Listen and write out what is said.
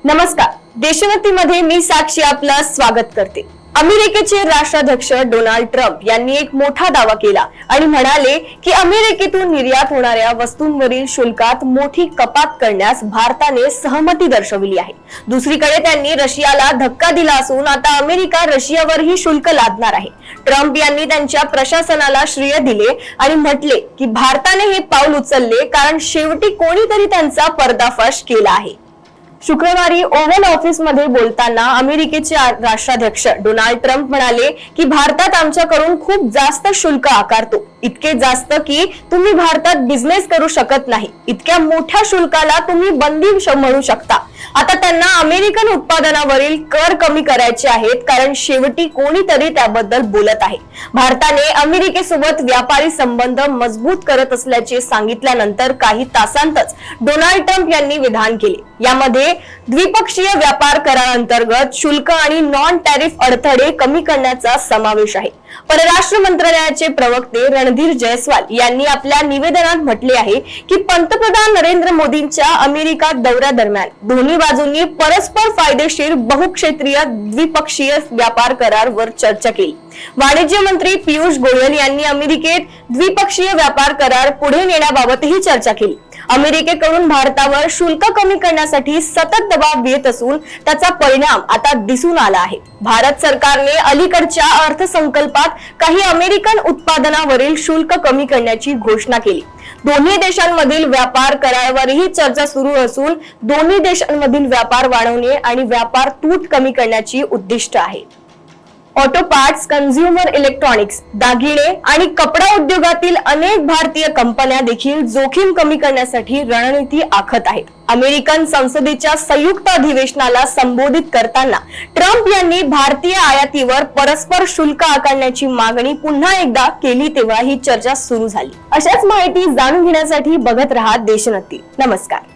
नमस्कार, देशोन्नतीमध्ये मी साक्षी आपलं स्वागत करते। अमेरिकेचे राष्ट्राध्यक्ष डोनाल्ड ट्रम्प यांनी एक मोठा दावा केला आणि म्हणाले की अमेरिकेतून निर्यात होणाऱ्या वस्तूंवरील शुल्कात मोठी कपात करण्यास भारताने सहमती दर्शवली आहे। दुसरीकडे त्यांनी रशियाला धक्का दिला असून आता अमेरिका रशियावरही शुल्क लादणार आहे। ट्रम्प यांनी त्यांच्या प्रशासनाला श्रेय दिले आणि म्हटले की भारताने हे पाऊल उचलले कारण शेवटी कोणीतरी त्यांचा पर्दाफाश केला आहे। शुक्रवारी ओव्हल ऑफिस मध्ये बोलताना अमेरिकेचे राष्ट्राध्यक्ष डोनाल्ड ट्रम्प म्हणाले की भारतात आमच्याकडून खूप जास्त शुल्क आकारतो, इतके जास्त की तुम्ही भारतात बिझनेस करू शकत नाही। इतक्या मोठ्या शुल्काला तुम्ही बंदी म्हणू शकता। आता त्यांना अमेरिकन उत्पादनावरील कर कमी करायचे आहेत कारण शेवटी कोणीतरी त्याबद्दल बोलत आहे। भारताने अमेरिकेसोबत व्यापारी संबंध मजबूत करत असल्याचे सांगितल्यानंतर काही तासांतच डोनाल्ड ट्रम्प यांनी विधान केले। यामध्ये द्विपक्षीय व्यापार करारांतर्गत शुल्क आणि नॉन टॅरिफ अडथळे कमी करण्याचा समावेश आहे। परराष्ट्र मंत्रालयाचे प्रवक्ते रणधीर जयस्वाल यांनी आपल्या निवेदनात म्हटले आहे की पंतप्रधान नरेंद्र मोदींच्या अमेरिका दौऱ्यादरम्यान दोन्ही बाजूंनी परस्पर फायदेशीर बहुक्षेत्रीय द्विपक्षीय व्यापार करारावर चर्चा केली। वाणिज्य मंत्री पीयूष गोयल यांनी अमेरिकेत द्विपक्षीय व्यापार करार पुढे नेण्याबाबतही चर्चा केली। अमेरिकेकडून भारतावर शुल्क कमी करण्यासाठी सतत दबाव येत असून त्याचा परिणाम आता दिसून आला आहे। भारत सरकारने अलीकडच्या अर्थसंकल्पात काही अमेरिकन उत्पादनावरील शुल्क कमी करण्याची घोषणा केली। दोन्ही देशांमधील व्यापार करारावरही चर्चा सुरू असून दोन्ही देशांमधील व्यापार वाढवणे आणि व्यापार तूट कमी करण्याची उद्दिष्ट आहे। ऑटो पार्ट्स, कन्झ्युमर इलेक्ट्रॉनिक्स, दागिने आणि कपडा उद्योगातील अनेक भारतीय कंपन्या देखील जोखीम कमी करण्यासाठी रणनीती आखत आहेत। अमेरिकन संसदेच्या संयुक्त अधिवेशनाला संबोधित करताना ट्रम्प यांनी भारतीय आयातीवर परस्पर शुल्क आकारण्याची मागणी पुन्हा एकदा केली तेव्हा ही चर्चा सुरू झाली। अशाच माहिती जाणून घेण्यासाठी बघत रहा देशोन्नती। नमस्कार।